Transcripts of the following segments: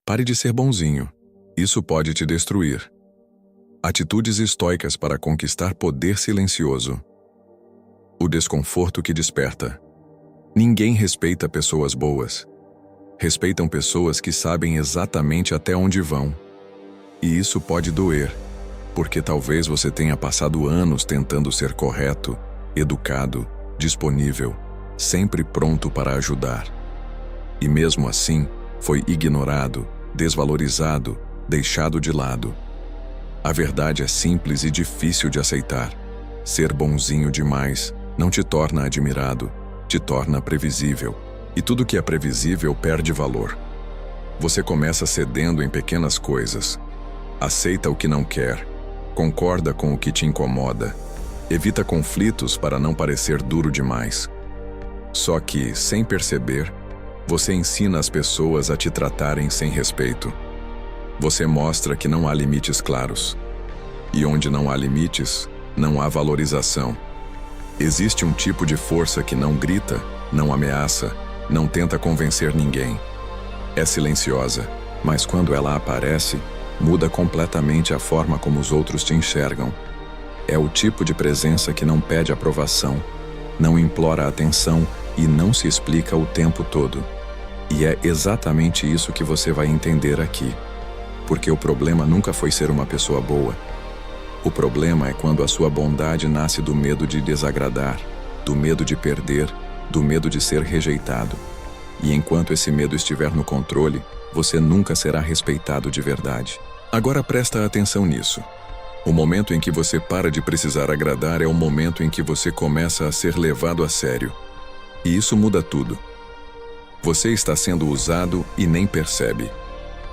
Pare de ser bonzinho. Isso pode te destruir. Atitudes estoicas para conquistar poder silencioso. O desconforto que desperta. Ninguém respeita pessoas boas. Respeitam pessoas que sabem exatamente até onde vão. E isso pode doer, porque talvez você tenha passado anos tentando ser correto, educado, disponível, sempre pronto para ajudar. E mesmo assim, foi ignorado, desvalorizado, deixado de lado. A verdade é simples e difícil de aceitar. Ser bonzinho demais não te torna admirado, te torna previsível. E tudo que é previsível perde valor. Você começa cedendo em pequenas coisas. Aceita o que não quer. Concorda com o que te incomoda. Evita conflitos para não parecer duro demais. Só que, sem perceber, você ensina as pessoas a te tratarem sem respeito. Você mostra que não há limites claros. E onde não há limites, não há valorização. Existe um tipo de força que não grita, não ameaça, não tenta convencer ninguém. É silenciosa, mas quando ela aparece, muda completamente a forma como os outros te enxergam. É o tipo de presença que não pede aprovação, não implora atenção e não se explica o tempo todo. E é exatamente isso que você vai entender aqui. Porque o problema nunca foi ser uma pessoa boa. O problema é quando a sua bondade nasce do medo de desagradar, do medo de perder, do medo de ser rejeitado. E enquanto esse medo estiver no controle, você nunca será respeitado de verdade. Agora presta atenção nisso. O momento em que você para de precisar agradar é o momento em que você começa a ser levado a sério. E isso muda tudo. Você está sendo usado e nem percebe.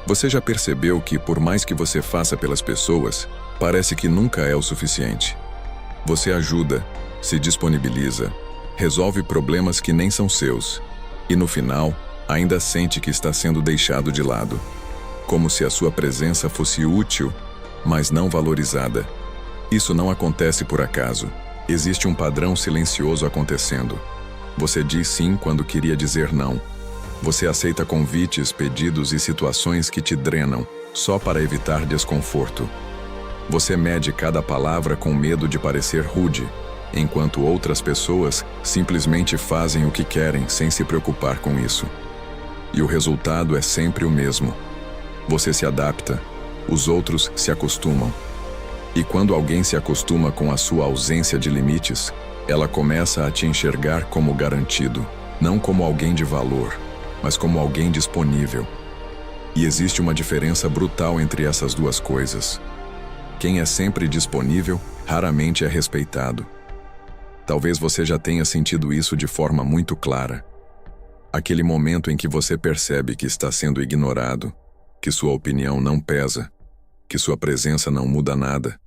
Você já percebeu que, por mais que você faça pelas pessoas, parece que nunca é o suficiente. Você ajuda, se disponibiliza, resolve problemas que nem são seus, e no final, ainda sente que está sendo deixado de lado. Como se a sua presença fosse útil, mas não valorizada. Isso não acontece por acaso. Existe um padrão silencioso acontecendo. Você diz sim quando queria dizer não. Você aceita convites, pedidos e situações que te drenam, só para evitar desconforto. Você mede cada palavra com medo de parecer rude, enquanto outras pessoas simplesmente fazem o que querem sem se preocupar com isso. E o resultado é sempre o mesmo. Você se adapta, os outros se acostumam. E quando alguém se acostuma com a sua ausência de limites, ela começa a te enxergar como garantido, não como alguém de valor, mas como alguém disponível. E existe uma diferença brutal entre essas duas coisas. Quem é sempre disponível, raramente é respeitado. Talvez você já tenha sentido isso de forma muito clara. Aquele momento em que você percebe que está sendo ignorado, que sua opinião não pesa, que sua presença não muda nada.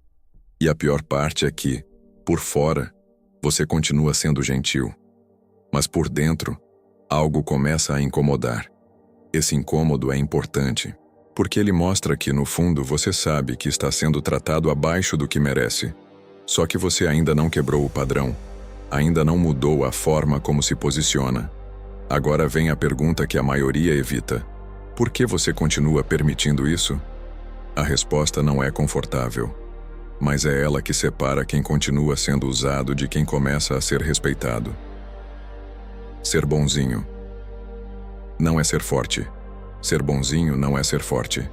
E a pior parte é que, por fora, você continua sendo gentil. Mas por dentro, algo começa a incomodar. Esse incômodo é importante, porque ele mostra que, no fundo, você sabe que está sendo tratado abaixo do que merece. Só que você ainda não quebrou o padrão, ainda não mudou a forma como se posiciona. Agora vem a pergunta que a maioria evita. Por que você continua permitindo isso? A resposta não é confortável, mas é ela que separa quem continua sendo usado de quem começa a ser respeitado. Ser bonzinho não é ser forte. Ser bonzinho não é ser forte.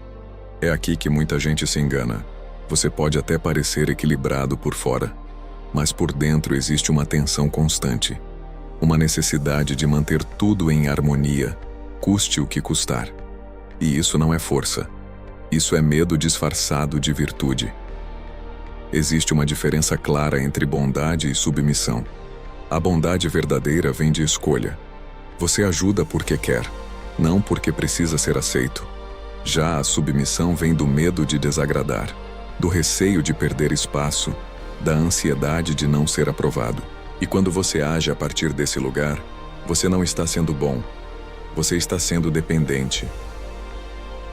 É aqui que muita gente se engana. Você pode até parecer equilibrado por fora, mas por dentro existe uma tensão constante, uma necessidade de manter tudo em harmonia, custe o que custar. E isso não é força. Isso é medo disfarçado de virtude. Existe uma diferença clara entre bondade e submissão. A bondade verdadeira vem de escolha. Você ajuda porque quer, não porque precisa ser aceito. Já a submissão vem do medo de desagradar, do receio de perder espaço, da ansiedade de não ser aprovado. E quando você age a partir desse lugar, você não está sendo bom. Você está sendo dependente.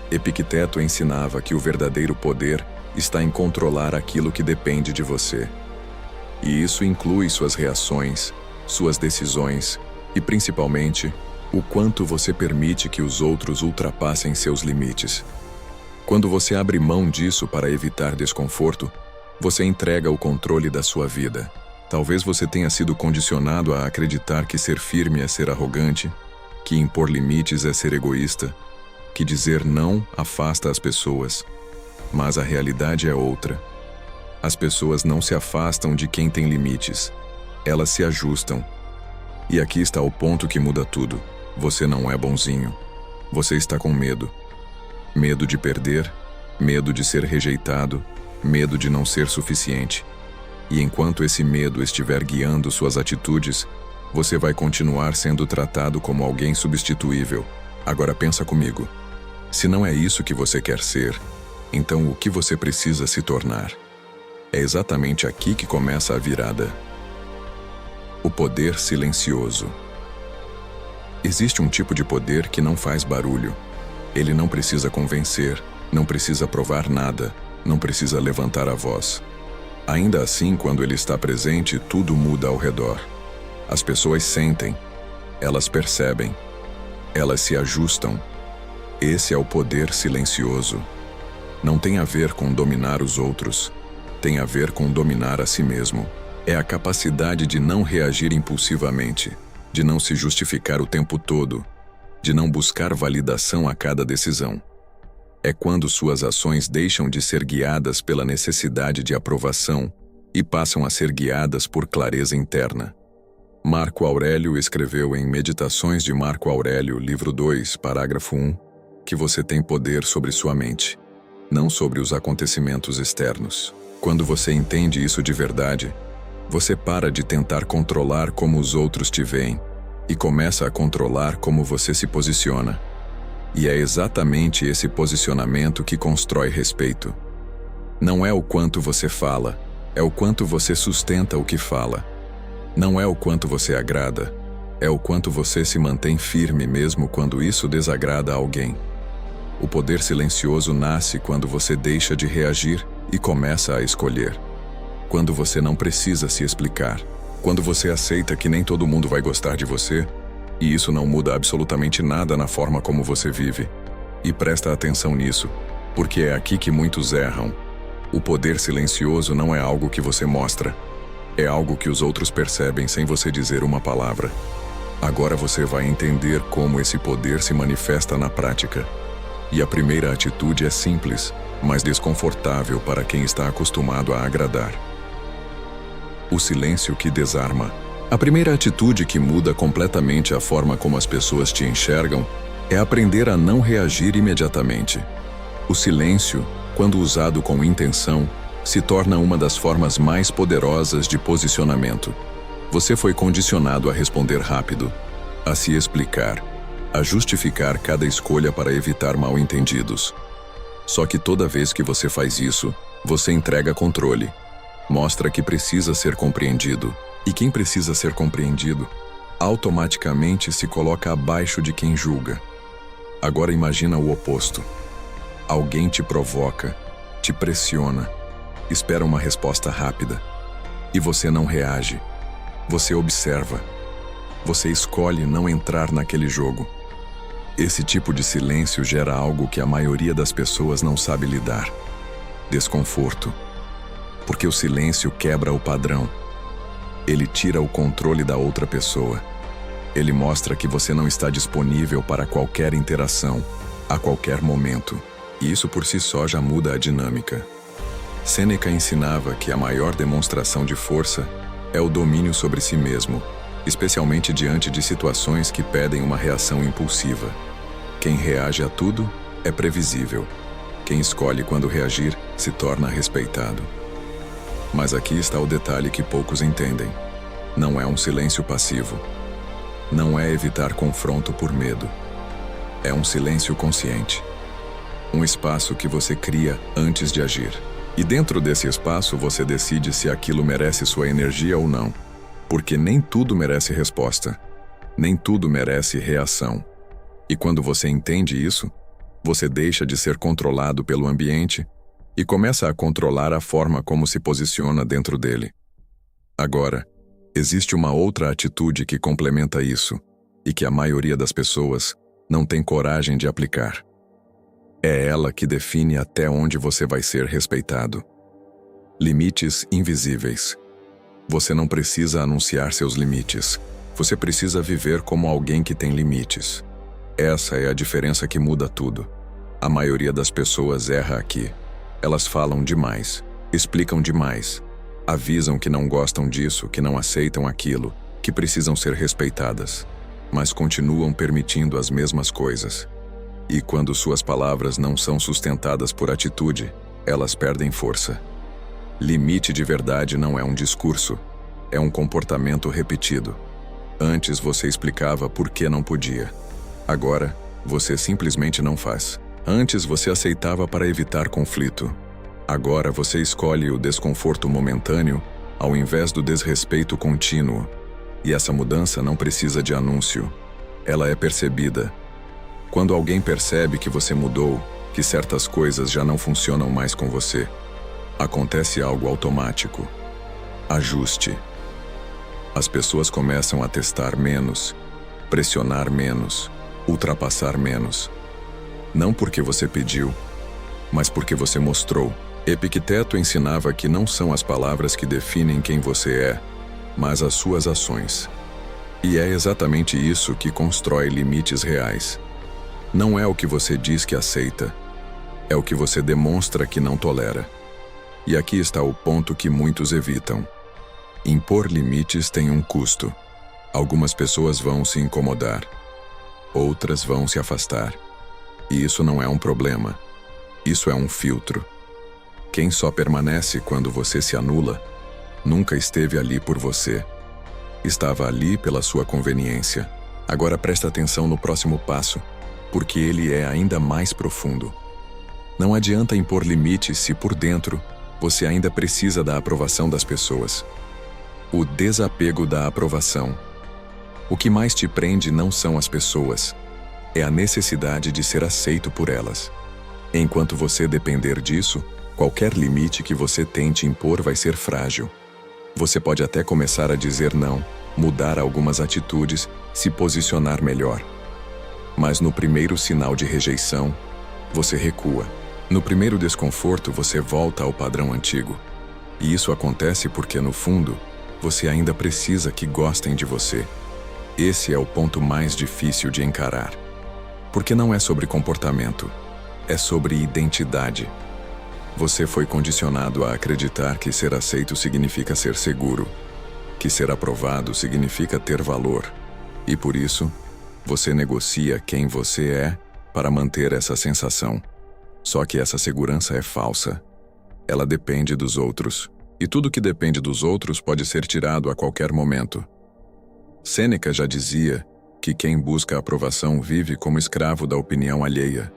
Epicteto ensinava que o verdadeiro poder está em controlar aquilo que depende de você. E isso inclui suas reações, suas decisões e, principalmente, O quanto você permite que os outros ultrapassem seus limites. Quando você abre mão disso para evitar desconforto, você entrega o controle da sua vida. Talvez você tenha sido condicionado a acreditar que ser firme é ser arrogante, que impor limites é ser egoísta, que dizer não afasta as pessoas. Mas a realidade é outra. As pessoas não se afastam de quem tem limites. Elas se ajustam. E aqui está o ponto que muda tudo. Você não é bonzinho. Você está com medo. Medo de perder, medo de ser rejeitado, medo de não ser suficiente. E enquanto esse medo estiver guiando suas atitudes, você vai continuar sendo tratado como alguém substituível. Agora pensa comigo. Se não é isso que você quer ser, então o que você precisa se tornar? É exatamente aqui que começa a virada. O poder silencioso. Existe um tipo de poder que não faz barulho. Ele não precisa convencer, não precisa provar nada, não precisa levantar a voz. Ainda assim, quando ele está presente, tudo muda ao redor. As pessoas sentem, elas percebem, elas se ajustam. Esse é o poder silencioso. Não tem a ver com dominar os outros, tem a ver com dominar a si mesmo. É a capacidade de não reagir impulsivamente, de não se justificar o tempo todo, de não buscar validação a cada decisão. É quando suas ações deixam de ser guiadas pela necessidade de aprovação e passam a ser guiadas por clareza interna. Marco Aurélio escreveu em Meditações de Marco Aurélio, livro 2, parágrafo 1, que você tem poder sobre sua mente, não sobre os acontecimentos externos. Quando você entende isso de verdade, você para de tentar controlar como os outros te veem e começa a controlar como você se posiciona. E é exatamente esse posicionamento que constrói respeito. Não é o quanto você fala, é o quanto você sustenta o que fala. Não é o quanto você agrada, é o quanto você se mantém firme mesmo quando isso desagrada a alguém. O poder silencioso nasce quando você deixa de reagir e começa a escolher. Quando você não precisa se explicar. Quando você aceita que nem todo mundo vai gostar de você, e isso não muda absolutamente nada na forma como você vive. E presta atenção nisso, porque é aqui que muitos erram. O poder silencioso não é algo que você mostra. É algo que os outros percebem sem você dizer uma palavra. Agora você vai entender como esse poder se manifesta na prática. E a primeira atitude é simples, mas desconfortável para quem está acostumado a agradar. O silêncio que desarma. A primeira atitude que muda completamente a forma como as pessoas te enxergam é aprender a não reagir imediatamente. O silêncio, quando usado com intenção, se torna uma das formas mais poderosas de posicionamento. Você foi condicionado a responder rápido, a se explicar, a justificar cada escolha para evitar mal-entendidos. Só que toda vez que você faz isso, você entrega controle. Mostra que precisa ser compreendido. E quem precisa ser compreendido, automaticamente se coloca abaixo de quem julga. Agora imagina o oposto. Alguém te provoca, te pressiona, espera uma resposta rápida. E você não reage. Você observa. Você escolhe não entrar naquele jogo. Esse tipo de silêncio gera algo que a maioria das pessoas não sabe lidar: desconforto. Porque o silêncio quebra o padrão. Ele tira o controle da outra pessoa. Ele mostra que você não está disponível para qualquer interação, a qualquer momento. E isso por si só já muda a dinâmica. Sêneca ensinava que a maior demonstração de força é o domínio sobre si mesmo, especialmente diante de situações que pedem uma reação impulsiva. Quem reage a tudo é previsível. Quem escolhe quando reagir se torna respeitado. Mas aqui está o detalhe que poucos entendem. Não é um silêncio passivo. Não é evitar confronto por medo. É um silêncio consciente. Um espaço que você cria antes de agir. E dentro desse espaço você decide se aquilo merece sua energia ou não. Porque nem tudo merece resposta. Nem tudo merece reação. E quando você entende isso, você deixa de ser controlado pelo ambiente e começa a controlar a forma como se posiciona dentro dele. Agora, existe uma outra atitude que complementa isso: e que a maioria das pessoas não tem coragem de aplicar. É ela que define até onde você vai ser respeitado. Limites invisíveis. Você não precisa anunciar seus limites. Você precisa viver como alguém que tem limites. Essa é a diferença que muda tudo. A maioria das pessoas erra aqui. Elas falam demais, explicam demais, avisam que não gostam disso, que não aceitam aquilo, que precisam ser respeitadas, mas continuam permitindo as mesmas coisas. E quando suas palavras não são sustentadas por atitude, elas perdem força. Limite de verdade não é um discurso, é um comportamento repetido. Antes você explicava por que não podia. Agora, você simplesmente não faz. Antes você aceitava para evitar conflito. Agora você escolhe o desconforto momentâneo ao invés do desrespeito contínuo. E essa mudança não precisa de anúncio. Ela é percebida. Quando alguém percebe que você mudou, que certas coisas já não funcionam mais com você, acontece algo automático. Ajuste. As pessoas começam a testar menos, pressionar menos, ultrapassar menos. Não porque você pediu, mas porque você mostrou. Epicteto ensinava que não são as palavras que definem quem você é, mas as suas ações. E é exatamente isso que constrói limites reais. Não é o que você diz que aceita, é o que você demonstra que não tolera. E aqui está o ponto que muitos evitam. Impor limites tem um custo. Algumas pessoas vão se incomodar, outras vão se afastar. E isso não é um problema. Isso é um filtro. Quem só permanece quando você se anula, nunca esteve ali por você. Estava ali pela sua conveniência. Agora presta atenção no próximo passo, porque ele é ainda mais profundo. Não adianta impor limites se por dentro você ainda precisa da aprovação das pessoas. O desapego da aprovação. O que mais te prende não são as pessoas, é a necessidade de ser aceito por elas. Enquanto você depender disso, qualquer limite que você tente impor vai ser frágil. Você pode até começar a dizer não, mudar algumas atitudes, se posicionar melhor. Mas no primeiro sinal de rejeição, você recua. No primeiro desconforto, você volta ao padrão antigo. E isso acontece porque, no fundo, você ainda precisa que gostem de você. Esse é o ponto mais difícil de encarar. Porque não é sobre comportamento, é sobre identidade. Você foi condicionado a acreditar que ser aceito significa ser seguro, que ser aprovado significa ter valor. E por isso, você negocia quem você é para manter essa sensação. Só que essa segurança é falsa. Ela depende dos outros. E tudo que depende dos outros pode ser tirado a qualquer momento. Sêneca já dizia que quem busca a aprovação vive como escravo da opinião alheia.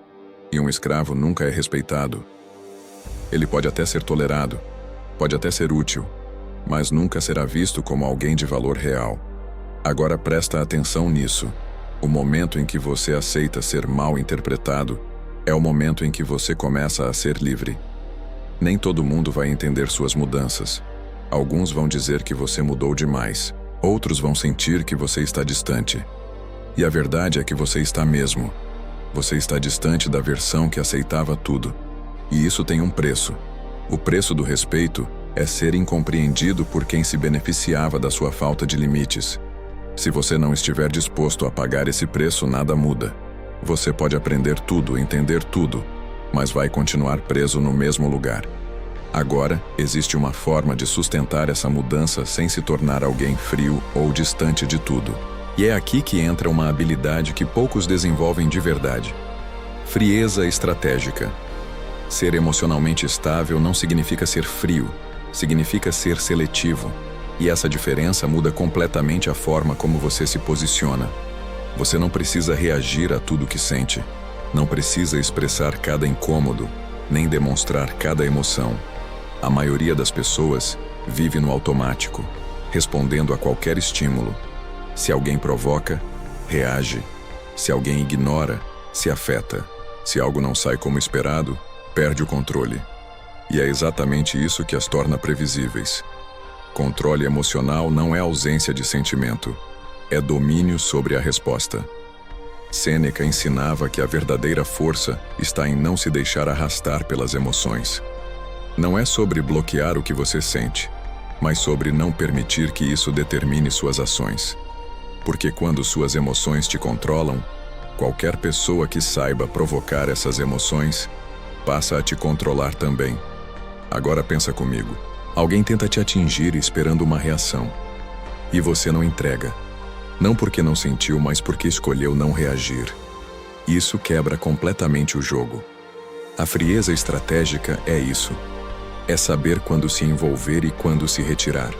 E um escravo nunca é respeitado. Ele pode até ser tolerado, pode até ser útil, mas nunca será visto como alguém de valor real. Agora presta atenção nisso. O momento em que você aceita ser mal interpretado é o momento em que você começa a ser livre. Nem todo mundo vai entender suas mudanças. Alguns vão dizer que você mudou demais. Outros vão sentir que você está distante. E a verdade é que você está mesmo. Você está distante da versão que aceitava tudo. E isso tem um preço. O preço do respeito é ser incompreendido por quem se beneficiava da sua falta de limites. Se você não estiver disposto a pagar esse preço, nada muda. Você pode aprender tudo, entender tudo, mas vai continuar preso no mesmo lugar. Agora, existe uma forma de sustentar essa mudança sem se tornar alguém frio ou distante de tudo. E é aqui que entra uma habilidade que poucos desenvolvem de verdade. Frieza estratégica. Ser emocionalmente estável não significa ser frio, significa ser seletivo. E essa diferença muda completamente a forma como você se posiciona. Você não precisa reagir a tudo que sente. Não precisa expressar cada incômodo, nem demonstrar cada emoção. A maioria das pessoas vive no automático, respondendo a qualquer estímulo. Se alguém provoca, reage. Se alguém ignora, se afeta. Se algo não sai como esperado, perde o controle. E é exatamente isso que as torna previsíveis. Controle emocional não é ausência de sentimento. é domínio sobre a resposta. Sêneca ensinava que a verdadeira força está em não se deixar arrastar pelas emoções. Não é sobre bloquear o que você sente, mas sobre não permitir que isso determine suas ações. Porque quando suas emoções te controlam, qualquer pessoa que saiba provocar essas emoções passa a te controlar também. Agora pensa comigo. Alguém tenta te atingir esperando uma reação. E você não entrega. Não porque não sentiu, mas porque escolheu não reagir. Isso quebra completamente o jogo. A frieza estratégica é isso. É saber quando se envolver e quando se retirar.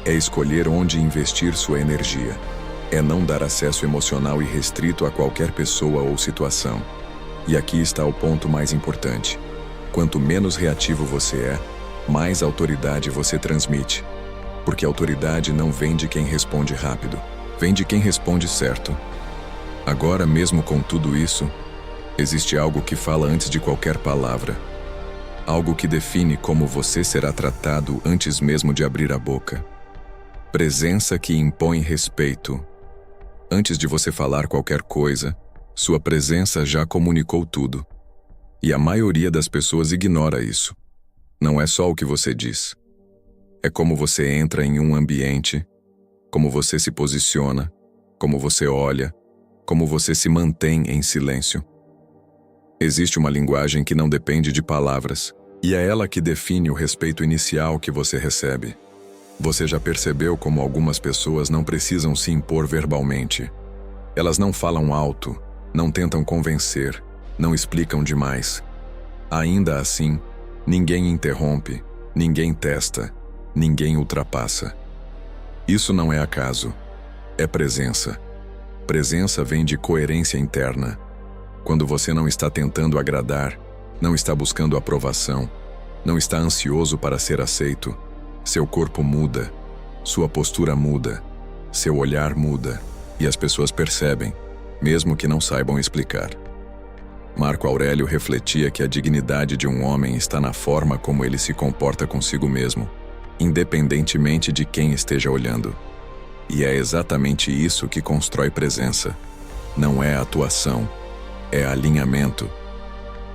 É escolher onde investir sua energia. É não dar acesso emocional irrestrito a qualquer pessoa ou situação. E aqui está o ponto mais importante. Quanto menos reativo você é, mais autoridade você transmite. Porque autoridade não vem de quem responde rápido, vem de quem responde certo. Agora, mesmo com tudo isso, existe algo que fala antes de qualquer palavra. Algo que define como você será tratado antes mesmo de abrir a boca. Presença que impõe respeito. Antes de você falar qualquer coisa, sua presença já comunicou tudo. E a maioria das pessoas ignora isso. Não é só o que você diz. É como você entra em um ambiente, como você se posiciona, como você olha, como você se mantém em silêncio. Existe uma linguagem que não depende de palavras, e é ela que define o respeito inicial que você recebe. Você já percebeu como algumas pessoas não precisam se impor verbalmente? Elas não falam alto, não tentam convencer, não explicam demais. Ainda assim, ninguém interrompe, ninguém testa, ninguém ultrapassa. Isso não é acaso, é presença. Presença vem de coerência interna. Quando você não está tentando agradar, não está buscando aprovação, não está ansioso para ser aceito, seu corpo muda, sua postura muda, seu olhar muda, e as pessoas percebem, mesmo que não saibam explicar. Marco Aurélio refletia que a dignidade de um homem está na forma como ele se comporta consigo mesmo, independentemente de quem esteja olhando. E é exatamente isso que constrói presença. Não é atuação, é alinhamento.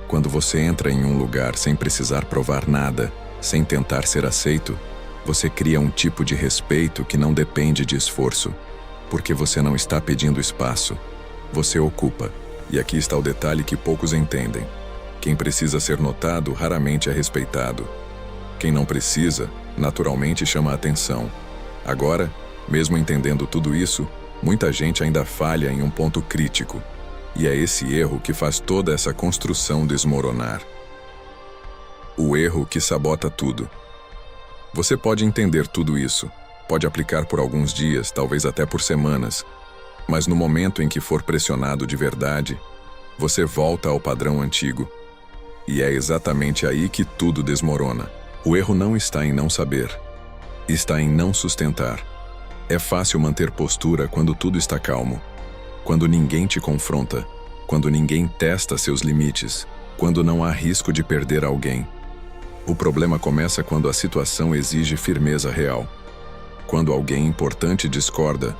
Quando você entra em um lugar sem precisar provar nada, sem tentar ser aceito, você cria um tipo de respeito que não depende de esforço, porque você não está pedindo espaço, você ocupa. E aqui está o detalhe que poucos entendem. Quem precisa ser notado raramente é respeitado. Quem não precisa, naturalmente chama a atenção. Agora, mesmo entendendo tudo isso, muita gente ainda falha em um ponto crítico. E é esse erro que faz toda essa construção desmoronar. O erro que sabota tudo. Você pode entender tudo isso, pode aplicar por alguns dias, talvez até por semanas, mas no momento em que for pressionado de verdade, você volta ao padrão antigo. E é exatamente aí que tudo desmorona. O erro não está em não saber, está em não sustentar. É fácil manter postura quando tudo está calmo, quando ninguém te confronta, quando ninguém testa seus limites, quando não há risco de perder alguém. O problema começa quando a situação exige firmeza real. Quando alguém importante discorda,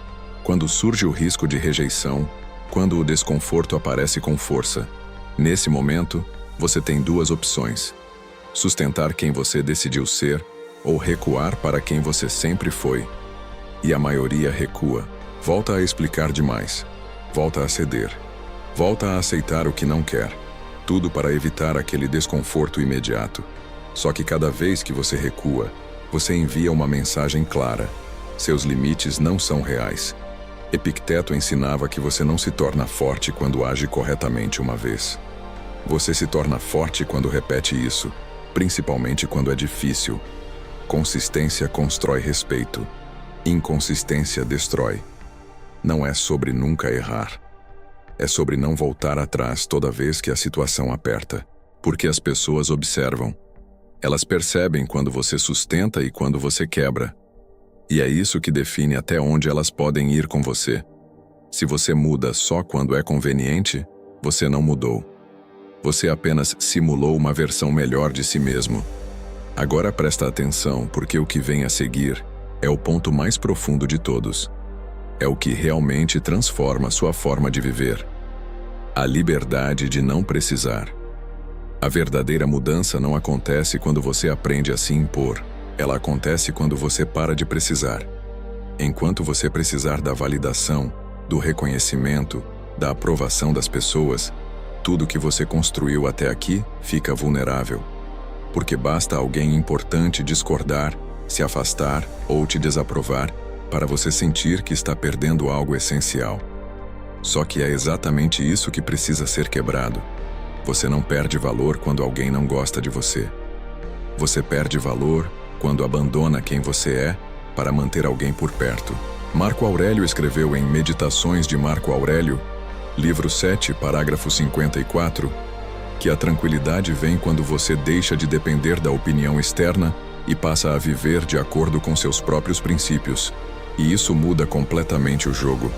quando surge o risco de rejeição, quando o desconforto aparece com força. Nesse momento, você tem duas opções: sustentar quem você decidiu ser ou recuar para quem você sempre foi. E a maioria recua, volta a explicar demais, volta a ceder, volta a aceitar o que não quer, tudo para evitar aquele desconforto imediato. Só que cada vez que você recua, você envia uma mensagem clara: seus limites não são reais. Epicteto ensinava que você não se torna forte quando age corretamente uma vez. Você se torna forte quando repete isso, principalmente quando é difícil. Consistência constrói respeito. Inconsistência destrói. Não é sobre nunca errar. É sobre não voltar atrás toda vez que a situação aperta. Porque as pessoas observam. Elas percebem quando você sustenta e quando você quebra. E é isso que define até onde elas podem ir com você. Se você muda só quando é conveniente, você não mudou. Você apenas simulou uma versão melhor de si mesmo. Agora presta atenção, porque o que vem a seguir é o ponto mais profundo de todos. é o que realmente transforma sua forma de viver. A liberdade de não precisar. A verdadeira mudança não acontece quando você aprende a se impor. Ela acontece quando você para de precisar. Enquanto você precisar da validação, do reconhecimento, da aprovação das pessoas, tudo que você construiu até aqui fica vulnerável. Porque basta alguém importante discordar, se afastar ou te desaprovar para você sentir que está perdendo algo essencial. Só que é exatamente isso que precisa ser quebrado. Você não perde valor quando alguém não gosta de você. Você perde valor quando abandona quem você é para manter alguém por perto. Marco Aurélio escreveu em Meditações de Marco Aurélio, livro 7, parágrafo 54, que a tranquilidade vem quando você deixa de depender da opinião externa e passa a viver de acordo com seus próprios princípios. E isso muda completamente o jogo.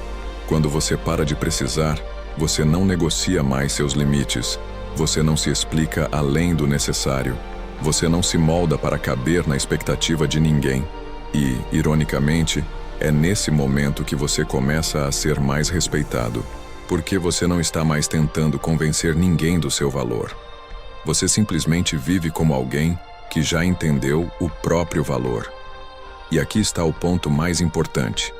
Quando você para de precisar, você não negocia mais seus limites. Você não se explica além do necessário. Você não se molda para caber na expectativa de ninguém. E, ironicamente, é nesse momento que você começa a ser mais respeitado, porque você não está mais tentando convencer ninguém do seu valor. Você simplesmente vive como alguém que já entendeu o próprio valor. E aqui está o ponto mais importante.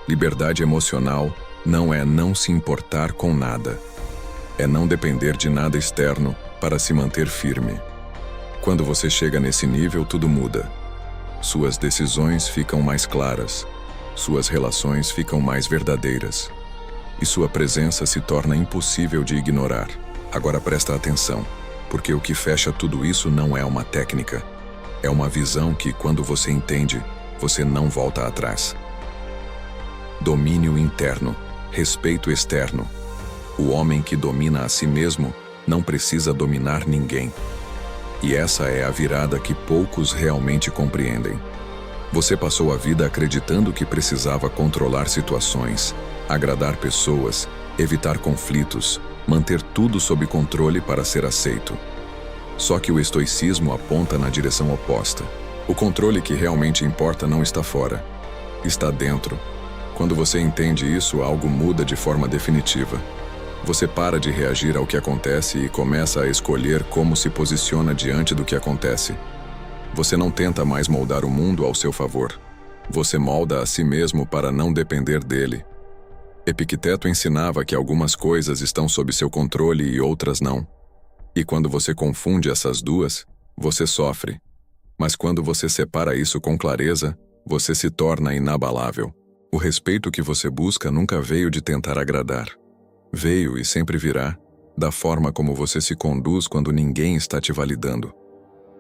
Liberdade emocional não é não se importar com nada. É não depender de nada externo para se manter firme. Quando você chega nesse nível, tudo muda. Suas decisões ficam mais claras, suas relações ficam mais verdadeiras, e sua presença se torna impossível de ignorar. Agora presta atenção, porque o que fecha tudo isso não é uma técnica. É uma visão que, quando você entende, você não volta atrás. Domínio interno, respeito externo. O homem que domina a si mesmo não precisa dominar ninguém. E essa é a virada que poucos realmente compreendem. Você passou a vida acreditando que precisava controlar situações, agradar pessoas, evitar conflitos, manter tudo sob controle para ser aceito. Só que o estoicismo aponta na direção oposta. O controle que realmente importa não está fora, está dentro. Quando você entende isso, algo muda de forma definitiva. Você para de reagir ao que acontece e começa a escolher como se posiciona diante do que acontece. Você não tenta mais moldar o mundo ao seu favor. Você molda a si mesmo para não depender dele. Epicteto ensinava que algumas coisas estão sob seu controle e outras não. E quando você confunde essas duas, você sofre. Mas quando você separa isso com clareza, você se torna inabalável. O respeito que você busca nunca veio de tentar agradar. Veio e sempre virá da forma como você se conduz quando ninguém está te validando.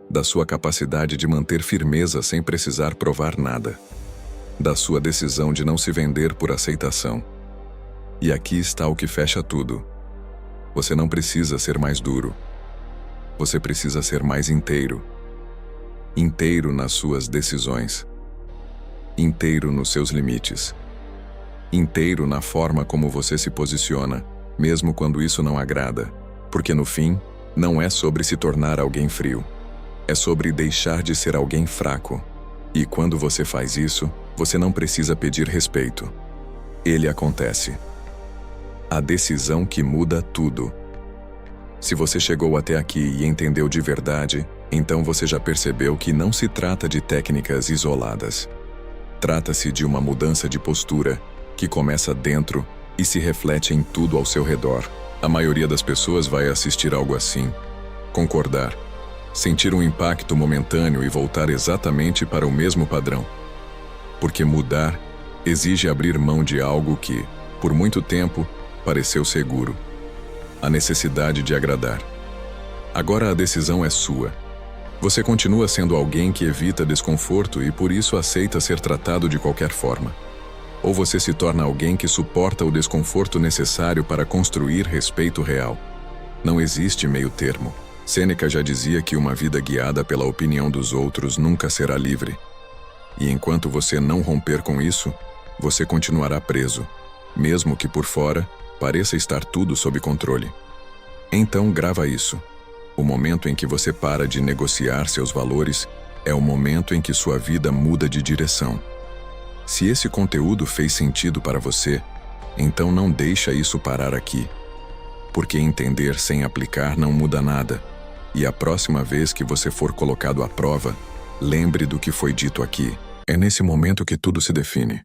Da sua capacidade de manter firmeza sem precisar provar nada. Da sua decisão de não se vender por aceitação. E aqui está o que fecha tudo. Você não precisa ser mais duro. Você precisa ser mais inteiro. Inteiro nas suas decisões. Inteiro nos seus limites. Inteiro na forma como você se posiciona, mesmo quando isso não agrada. Porque no fim, não é sobre se tornar alguém frio. É sobre deixar de ser alguém fraco. E quando você faz isso, você não precisa pedir respeito. Ele acontece. A decisão que muda tudo. Se você chegou até aqui e entendeu de verdade, então você já percebeu que não se trata de técnicas isoladas. Trata-se de uma mudança de postura que começa dentro e se reflete em tudo ao seu redor. A maioria das pessoas vai assistir algo assim, concordar, sentir um impacto momentâneo e voltar exatamente para o mesmo padrão. Porque mudar exige abrir mão de algo que, por muito tempo, pareceu seguro. A necessidade de agradar. Agora a decisão é sua. Você continua sendo alguém que evita desconforto e por isso aceita ser tratado de qualquer forma. Ou você se torna alguém que suporta o desconforto necessário para construir respeito real. Não existe meio termo. Sêneca já dizia que uma vida guiada pela opinião dos outros nunca será livre. E enquanto você não romper com isso, você continuará preso, mesmo que por fora pareça estar tudo sob controle. Então grava isso. O momento em que você para de negociar seus valores é o momento em que sua vida muda de direção. Se esse conteúdo fez sentido para você, então não deixa isso parar aqui. Porque entender sem aplicar não muda nada. E a próxima vez que você for colocado à prova, lembre do que foi dito aqui. É nesse momento que tudo se define.